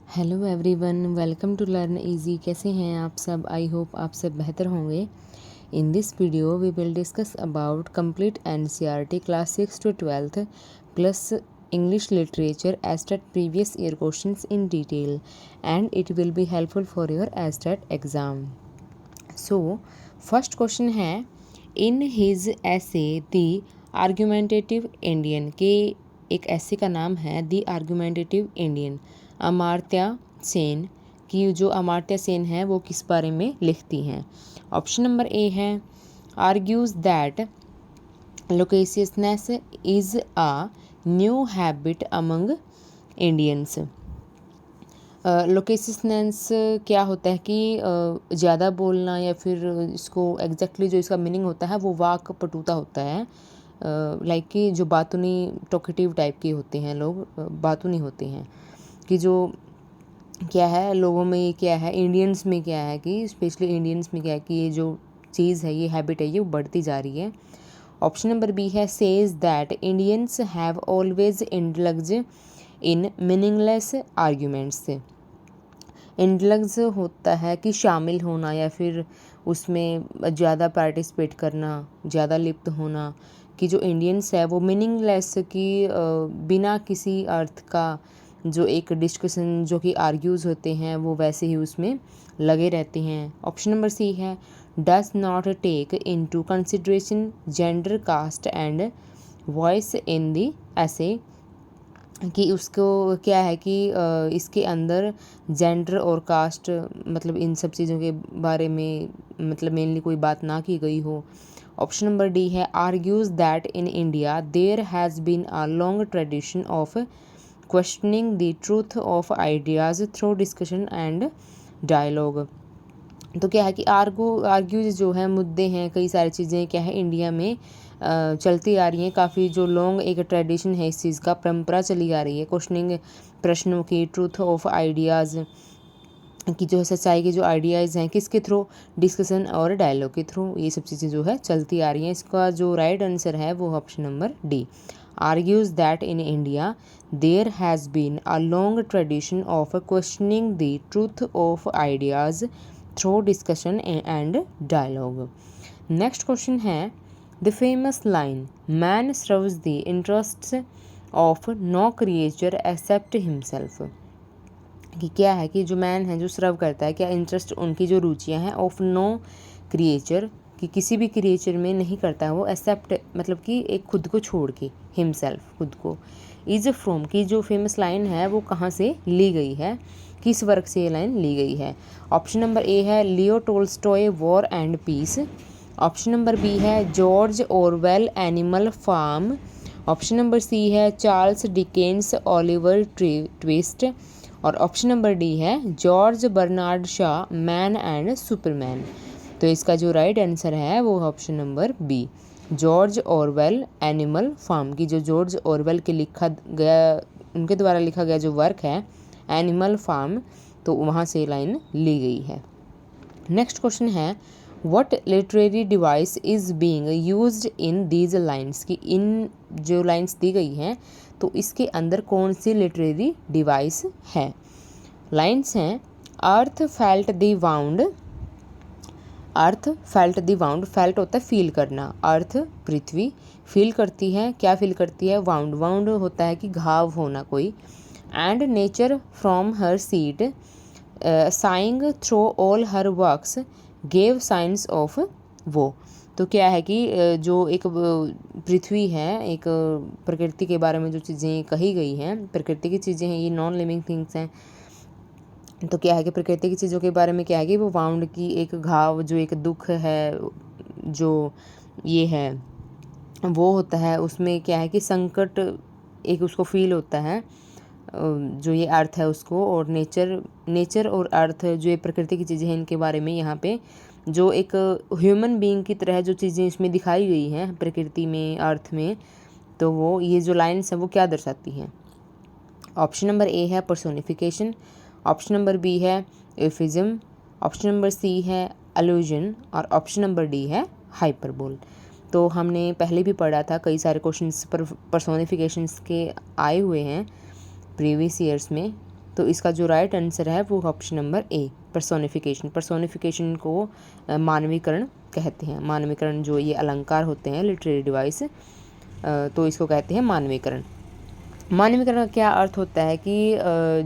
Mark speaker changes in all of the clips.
Speaker 1: Hello everyone, welcome to learn easy. कैसे हैं आप सब? आई होप आप सब बेहतर होंगे। In this video we will discuss about complete NCERT class 6 to 12th plus English literature estate previous year questions in detail and it will be helpful for your estate exam. So first question है, in his essay the argumentative Indian के एक essay का नाम है the argumentative Indian. Amartya Sen की जो अमार्त्य सेन है वो किस बारे में लिखती हैं? ऑप्शन नंबर ए है, argues that loquaciousness is a new habit among Indians. Loquaciousness क्या होता है कि ज़्यादा बोलना, या फिर इसको एग्जैक्टली जो इसका मीनिंग होता है वो वाक पटुता होता है। लाइक कि जो बातूनी टॉकेटिव टाइप के होते हैं लोग, बातूनी होते हैं कि जो क्या है लोगों में, ये क्या है इंडियंस में क्या है कि स्पेशली इंडियंस में क्या है कि ये जो चीज़ है, ये हैबिट है, ये बढ़ती जा रही है। ऑप्शन नंबर बी है, says that Indians have always indulge in meaningless arguments. Indulge होता है कि शामिल होना या फिर उसमें ज़्यादा पार्टिसिपेट करना, ज़्यादा लिप्त होना, कि जो इंडियंस है वो मीनिंगलेस की बिना किसी अर्थ का जो एक डिस्कशन जो कि आर्ग्यूज़ होते हैं वो वैसे ही उसमें लगे रहते हैं। ऑप्शन नंबर सी है, does not take into consideration gender caste and voice in the essay, कि उसको क्या है कि इसके अंदर जेंडर और कास्ट मतलब इन सब चीज़ों के बारे में मतलब मेनली कोई बात ना की गई हो। ऑप्शन नंबर डी है, argues that in India there has been a long tradition of questioning the truth of ideas through discussion and dialogue. तो क्या है कि आर्ग्यूज जो है मुद्दे हैं, कई सारी चीज़ें क्या है इंडिया में चलती आ रही हैं। काफ़ी जो लॉन्ग एक ट्रेडिशन है इस चीज़ का, परंपरा चली आ रही है क्वेश्चनिंग प्रश्नों की, ट्रूथ ऑफ आइडियाज़ की जो सच्चाई के जो आइडियाज़ हैं किसके थ्रू, डिस्कशन और डायलॉग के थ्रू, ये सब चीज़ें जो है चलती आ रही हैं। इसका जो राइट आंसर है वो option number D, argues that in India there has been a long tradition of questioning the truth of ideas through discussion and dialogue. Next question है, the famous line man serves the interests of no creature except himself, कि क्या है कि जो man है जो सर्व करता है, क्या इंटरेस्ट उनकी जो रुचियां हैं ऑफ नो क्रिएचर, कि किसी भी क्रिएचर में नहीं करता है वो, एक्सेप्ट मतलब कि एक खुद को छोड़ के, हिमसेल्फ खुद को, इज फ्रॉम की जो फेमस लाइन है वो कहाँ से ली गई है, किस वर्क से ये लाइन ली गई है? ऑप्शन नंबर ए है, Leo Tolstoy War and Peace. Option number B है, George Orwell Animal Farm. Option number C है, चार्ल्स डिकेंस ओलिवर ट्विस्ट। और ऑप्शन नंबर डी है, George Bernard Shaw Man and Superman. तो इसका जो right answer है वो option number B, George Orwell Animal Farm, की जो जॉर्ज ऑरवेल के लिखा गया, उनके द्वारा लिखा गया जो वर्क है एनिमल फार्म, तो वहाँ से लाइन ली गई है। नेक्स्ट क्वेश्चन है, what literary device is being used in these lines, की इन जो लाइन्स दी गई हैं तो इसके अंदर कौन सी लिटरेरी डिवाइस है? लाइन्स हैं, earth felt the wound, earth felt the wound, felt होता है फील करना, अर्थ पृथ्वी फील करती है, क्या फील करती है? वाउंड, वाउंड होता है कि घाव होना कोई। And nature from her seat saying through all her works gave science of वो। तो क्या है कि जो एक पृथ्वी है, एक प्रकृति के बारे में जो चीज़ें कही गई हैं, प्रकृति की चीज़ें हैं, ये नॉन लिविंग थिंग्स हैं। तो क्या है कि प्रकृति की चीज़ों के बारे में क्या है कि वो वाउंड की एक घाव, जो एक दुख है, जो ये है वो होता है, उसमें क्या है कि संकट एक उसको फील होता है, जो ये अर्थ है उसको। और नेचर और अर्थ जो ये प्रकृति की चीज़ें हैं, इनके बारे में यहाँ पे जो एक ह्यूमन बीइंग की तरह जो चीज़ें इसमें दिखाई गई हैं प्रकृति में, अर्थ में, तो वो ये जो लाइन्स हैं वो क्या दर्शाती हैं? ऑप्शन नंबर ए है पर्सोनिफिकेशन। ऑप्शन नंबर बी है एफिज्म। ऑप्शन नंबर सी है अलूजन। और ऑप्शन नंबर डी है हाइपरबोल। तो हमने पहले भी पढ़ा था, कई सारे क्वेश्चंस पर पर्सोनिफिकेशंस के आए हुए हैं प्रीवियस ईयर्स में, तो इसका जो राइट आंसर है वो ऑप्शन नंबर ए, पर्सोनिफिकेशन। पर्सोनिफिकेशन को मानवीकरण कहते हैं। मानवीकरण जो ये अलंकार होते हैं, लिटरेरी डिवाइस, तो इसको कहते हैं मानवीकरण। मानवीकरण का क्या अर्थ होता है कि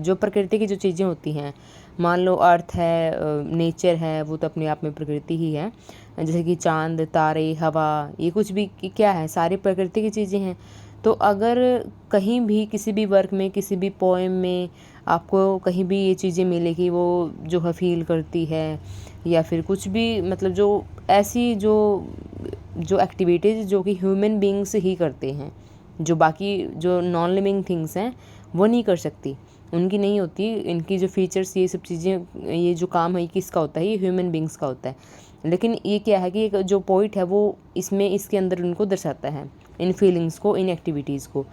Speaker 1: जो प्रकृति की जो चीज़ें होती हैं, मान लो अर्थ है, नेचर है, वो तो अपने आप में प्रकृति ही है। जैसे कि चांद, तारे, हवा, ये कुछ भी क्या है, सारी प्रकृति की चीज़ें हैं। तो अगर कहीं भी किसी भी वर्क में, किसी भी पोएम में आपको कहीं भी ये चीज़ें मिलेगी, वो जो है फील करती है, या फिर कुछ भी, मतलब जो ऐसी जो एक्टिविटीज़ जो कि ह्यूमन बींग्स ही करते हैं, जो बाकी जो नॉन लिविंग थिंग्स हैं वो नहीं कर सकती, उनकी नहीं होती। इनकी जो फीचर्स, ये सब चीज़ें, ये जो काम है, ये किसका होता है, ये ह्यूमन बींग्स का होता है। लेकिन ये क्या है कि एक जो पोइट है वो इसमें, इसके अंदर उनको दर्शाता है, इन फीलिंग्स को, इन एक्टिविटीज़ को।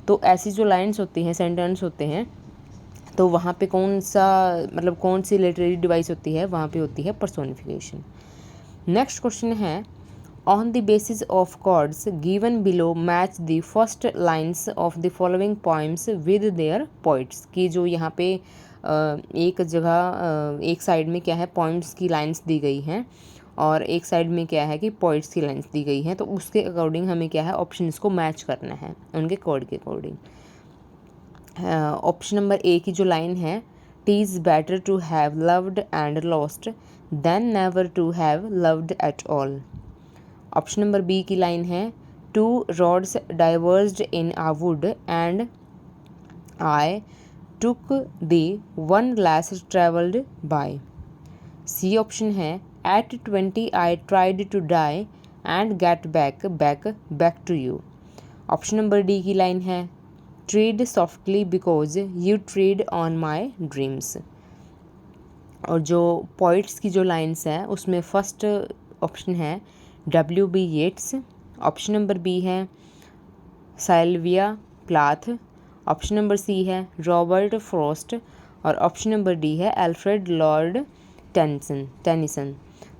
Speaker 1: तो ऐसी जो लाइन्स होती हैं, सेंटेंस होते हैं, तो वहाँ पे कौन सा, मतलब कौन सी लिटरेरी डिवाइस होती है, वहाँ पे होती है पर्सोनिफिकेशन। नेक्स्ट क्वेश्चन है, On the basis of chords given below match the first lines of the following poems with their poets। कि जो यहाँ पे एक जगह, एक साइड में क्या है, पोइम्स की लाइंस दी गई हैं, और एक साइड में क्या है कि पोइट्स की लाइंस दी गई हैं। तो उसके अकॉर्डिंग हमें क्या है, ऑप्शंस को मैच करना है उनके कॉर्ड के अकॉर्डिंग। ऑप्शन नंबर ए की जो लाइन है, T is better to have loved and lost then never to have loved at all. Option number B की लाइन है, two roads divorced in a wood and I took the one less travelled bye. C option है, at 20 I tried to die and get back back back to you. Option number D की line है, ट्रीड softly because you tread on my dreams. और जो poets की जो lines हैं उसमें first option है W.B. येट्स, ऑप्शन नंबर बी है साइल्विया प्लाथ, ऑप्शन नंबर सी है रॉबर्ट फ्रॉस्ट, और ऑप्शन नंबर डी है अल्फ्रेड लॉर्ड टेनिसन।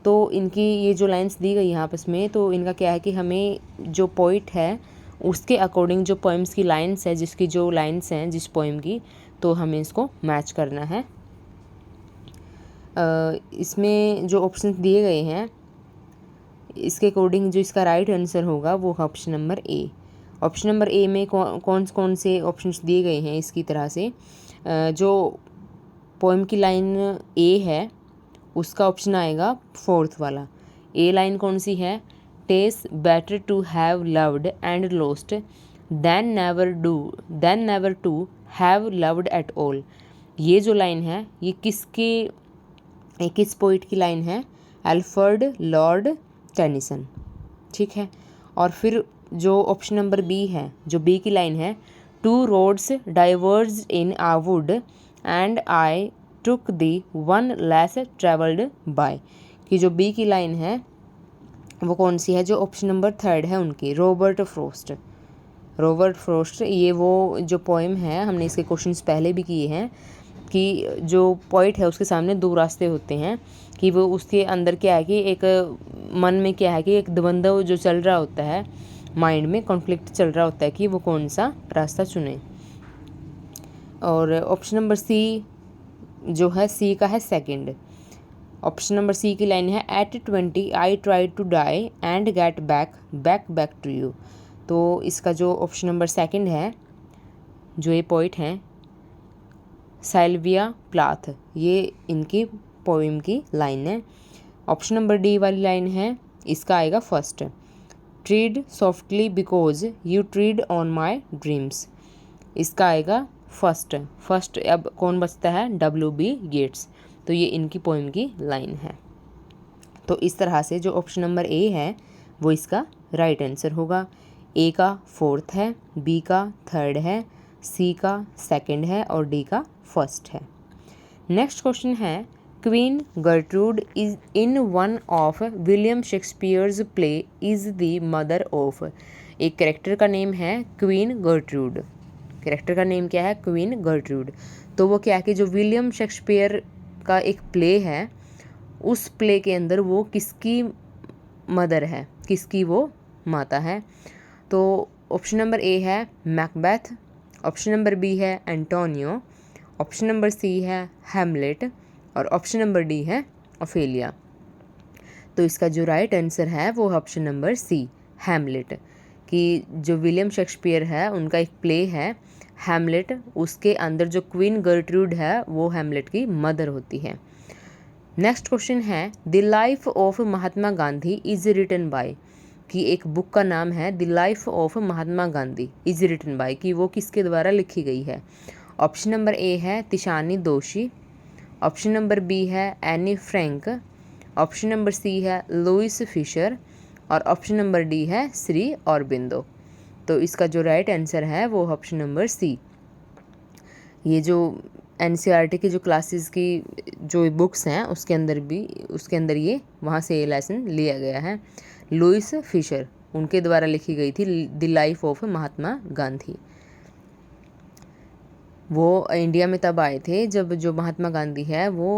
Speaker 1: तो इनकी ये जो लाइंस दी गई हैं आपस में, तो इनका क्या है कि हमें जो पोइट है उसके अकॉर्डिंग जो पोइम्स की लाइंस है, जिसकी जो लाइंस हैं जिस पोइम की, तो हमें इसको मैच करना है। इसमें जो ऑप्शन दिए गए हैं इसके अकॉर्डिंग जो इसका राइट आंसर होगा वो ऑप्शन नंबर ए। ऑप्शन नंबर ए में कौन से ऑप्शंस दिए गए हैं इसकी तरह से, जो पोएम की लाइन ए है उसका ऑप्शन आएगा फोर्थ वाला। ए लाइन कौन सी है, टेस better to have loved and lost then never to have loved at all. ये जो लाइन है ये किस पोइट की लाइन है, अल्फ्रेड लॉर्ड टेनिसन, ठीक है। और फिर जो ऑप्शन नंबर बी है, जो बी की लाइन है, two roads diverge in a wood and I took the one less travelled by, कि जो बी की लाइन है वो कौन सी है, जो ऑप्शन नंबर थर्ड है उनकी, रॉबर्ट फ्रॉस्ट। ये वो जो पोएम है, हमने इसके क्वेश्चंस पहले भी किए हैं कि जो पोइट है उसके सामने दो रास्ते होते हैं, कि वो उसके अंदर क्या है कि एक मन में क्या है कि एक द्वंद्व जो चल रहा होता है, माइंड में कॉन्फ्लिक्ट चल रहा होता है कि वो कौन सा रास्ता चुने। और ऑप्शन नंबर सी जो है, सी का है सेकंड। ऑप्शन नंबर सी की लाइन है, at 20 I try to die and get back to you. तो इसका जो ऑप्शन नंबर सेकंड है, जो ये पोइट हैं साइल्विया प्लाथ, ये इनकी पोएम की लाइन है। ऑप्शन नंबर डी वाली लाइन है, इसका आएगा first, tread softly because you tread on my dreams, इसका आएगा फर्स्ट। अब कौन बचता है, W.B. येट्स, तो ये इनकी पोएम की लाइन है। तो इस तरह से जो ऑप्शन नंबर ए है वो इसका राइट आंसर होगा। ए का फोर्थ है, बी का थर्ड है, सी का सेकंड है और डी का फर्स्ट है। नेक्स्ट क्वेश्चन है, queen Gertrude is in one of William Shakespeare's play is the mother of. एक कैरेक्टर का नेम है क्वीन गर्ट्रूड। कैरेक्टर का नेम क्या है, क्वीन गर्ट्रूड। तो वो क्या है कि जो विलियम शेक्सपियर का एक प्ले है, उस प्ले के अंदर वो किसकी मदर है, किसकी वो माता है। तो ऑप्शन नंबर ए है मैकबेथ, ऑप्शन नंबर बी है एंटोनियो, ऑप्शन नंबर सी है हैमलेट और ऑप्शन नंबर डी है ओफेलिया। तो इसका जो राइट आंसर है वो है ऑप्शन नंबर सी हैमलेट, कि जो विलियम शेक्सपियर है उनका एक प्ले है हैमलेट, उसके अंदर जो क्वीन गर्ट्रूड है वो हैमलेट की मदर होती है। नेक्स्ट क्वेश्चन है the life of Mahatma Gandhi is written by, कि एक बुक का नाम है the life of Mahatma Gandhi is written by, कि वो किसके द्वारा लिखी गई है। ऑप्शन नंबर ए है Tishani Doshi, option number B है Anne Frank, option number C है लुइस फिशर और ऑप्शन नंबर डी है श्री अरबिंदो। तो इसका जो राइट आंसर है वो ऑप्शन नंबर सी। ये जो एनसीईआरटी की जो क्लासेस की जो बुक्स हैं उसके अंदर ये वहाँ से ये लेसन लिया गया है। लुइस फिशर उनके द्वारा लिखी गई थी the life of Mahatma Gandhi. वो इंडिया में तब आए थे जब जो महात्मा गांधी है वो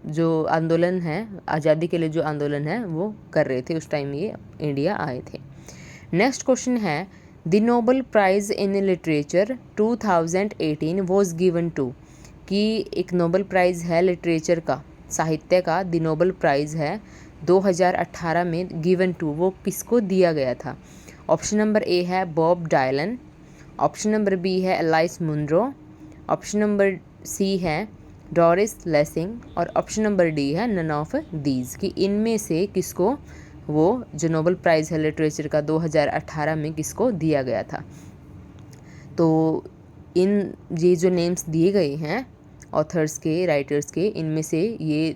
Speaker 1: जो आंदोलन है आज़ादी के लिए जो आंदोलन है वो कर रहे थे, उस टाइम ये इंडिया आए थे। नेक्स्ट क्वेश्चन है the Nobel prize in literature 2018 was given to, कि एक नोबेल प्राइज़ है लिटरेचर का, साहित्य का द नोबेल प्राइज़ है 2018 में गिवन टू, वो किसको दिया गया था। ऑप्शन नंबर ए है Bob Dylan, option number B है Alice Munro, option number C है डोरिस लेसिंग और ऑप्शन नंबर डी है नन ऑफ दीज, कि इनमें से किसको वो जो नोबेल प्राइज़ है लिटरेचर का 2018 में किसको दिया गया था। तो ये जो नेम्स दिए गए हैं ऑथर्स के, राइटर्स के, इनमें से ये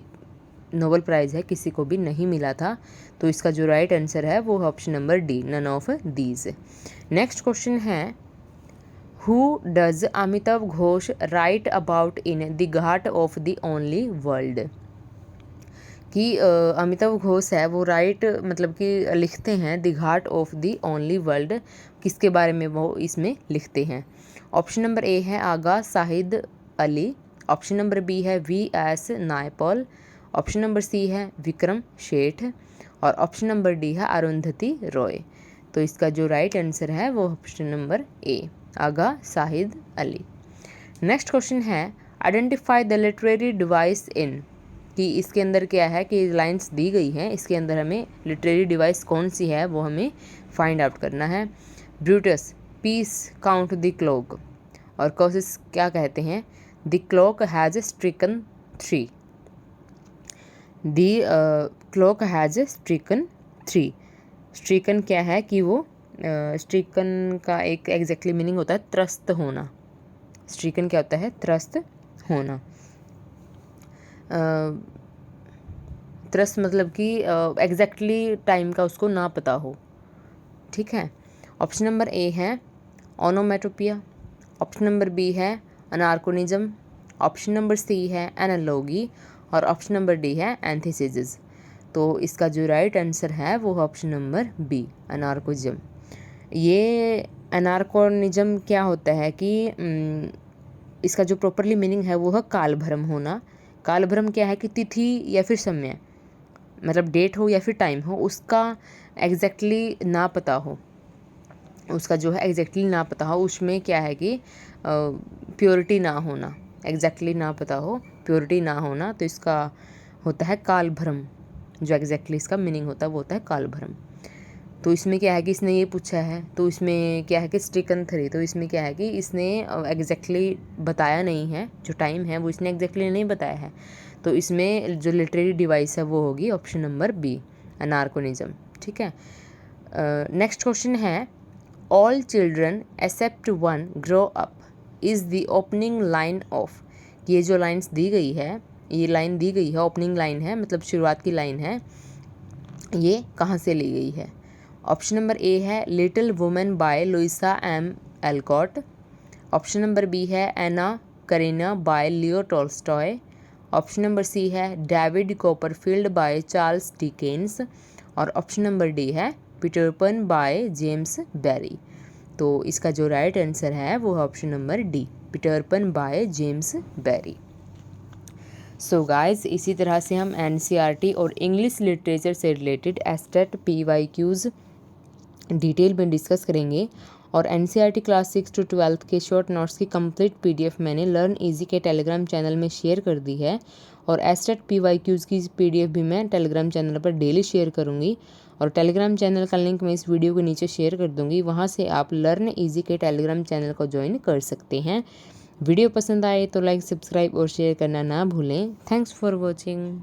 Speaker 1: नोबेल प्राइज़ है किसी को भी नहीं मिला था। तो इसका जो राइट आंसर है वो option number D none of these. Next question है who does Amitav Ghosh write about in the ghat of the only world, कि अमिताभ घोष है वो राइट मतलब कि लिखते हैं the ghat of the only world, किसके बारे में वो इसमें लिखते हैं। ऑप्शन नंबर ए है Agha Shahid Ali, option number B है V.S. Naipaul, option number C है विक्रम शेठ और ऑप्शन नंबर डी है अरुंधति रॉय। तो इसका जो राइट आंसर है वो option number A Agha Shahid Ali. Next question है identify the literary device in, कि इसके अंदर क्या है कि लाइंस दी गई हैं, इसके अंदर हमें लिटरेरी डिवाइस कौन सी है वो हमें फाइंड आउट करना है। Brutus peace count the clock, और कॉसिस क्या कहते हैं the clock has stricken 3, the clock has stricken 3। Stricken क्या है कि वो स्ट्रिकन का एक एग्जैक्टली मीनिंग होता है त्रस्त होना। स्ट्रिकन क्या होता है त्रस्त होना। त्रस्त मतलब कि एग्जैक्टली टाइम का उसको ना पता हो, ठीक है। ऑप्शन नंबर ए है ओनोमेटोपिया, ऑप्शन नंबर बी है अनार्कोनिज्म, ऑप्शन नंबर सी है एनालॉगी और ऑप्शन नंबर डी है एंथेसिस। तो इसका जो राइट आंसर है वो ऑप्शन नंबर बी अनार्कोनिज्म। ये अनार्कोनिज्म क्या होता है कि इसका जो प्रॉपरली मीनिंग है वो है कालभ्रम होना। कालभ्रम क्या है कि तिथि या फिर समय, मतलब डेट हो या फिर टाइम हो, उसका एग्जैक्टली ना पता हो, उसका जो है एग्जैक्टली ना पता हो, उसमें क्या है कि प्योरिटी ना होना, एग्जैक्टली ना पता हो, प्योरिटी ना होना, तो इसका होता है कालभ्रम। जो एग्जैक्टली इसका मीनिंग होता है वो होता है कालभ्रम। तो इसमें क्या है कि इसने ये पूछा है, तो इसमें क्या है कि स्ट्रिकन 3, तो इसमें क्या है कि इसने एग्जैक्टली बताया नहीं है, जो टाइम है वो इसने एग्जैक्टली नहीं बताया है। तो इसमें जो लिटरेरी डिवाइस है वो होगी ऑप्शन नंबर बी अनार्कोनिज्म, ठीक है। नेक्स्ट क्वेश्चन है all children except one grow up is the opening line of, ये जो लाइन्स दी गई है, ये लाइन दी गई है ओपनिंग लाइन है, मतलब शुरुआत की लाइन है, ये कहाँ से ली गई है। ऑप्शन नंबर ए है little women by Louisa M Alcott, option number B है Anna Karenina by Leo Tolstoy, option number C है David Copperfield by Charles Dickens और ऑप्शन नंबर डी है Peter Pan by James Barrie. तो इसका जो right answer है वो option number D Peter Pan by James Barrie. So guys, इसी तरह से हम एनसीईआरटी और इंग्लिश लिटरेचर से रिलेटेड एस्टेट PYQs डिटेल में डिस्कस करेंगे और एनसीईआरटी क्लास 6 to 12 के शॉर्ट नोट्स की कंप्लीट पीडीएफ मैंने लर्न इजी के टेलीग्राम चैनल में शेयर कर दी है। और एस्टेट PYQs की पीडीएफ भी मैं टेलीग्राम चैनल पर डेली शेयर करूँगी और टेलीग्राम चैनल का लिंक मैं इस वीडियो के नीचे शेयर कर दूँगी। वहाँ से आप लर्न इजी के टेलीग्राम चैनल को ज्वाइन कर सकते हैं। वीडियो पसंद आए तो लाइक, सब्सक्राइब और शेयर करना ना भूलें। Thanks for watching.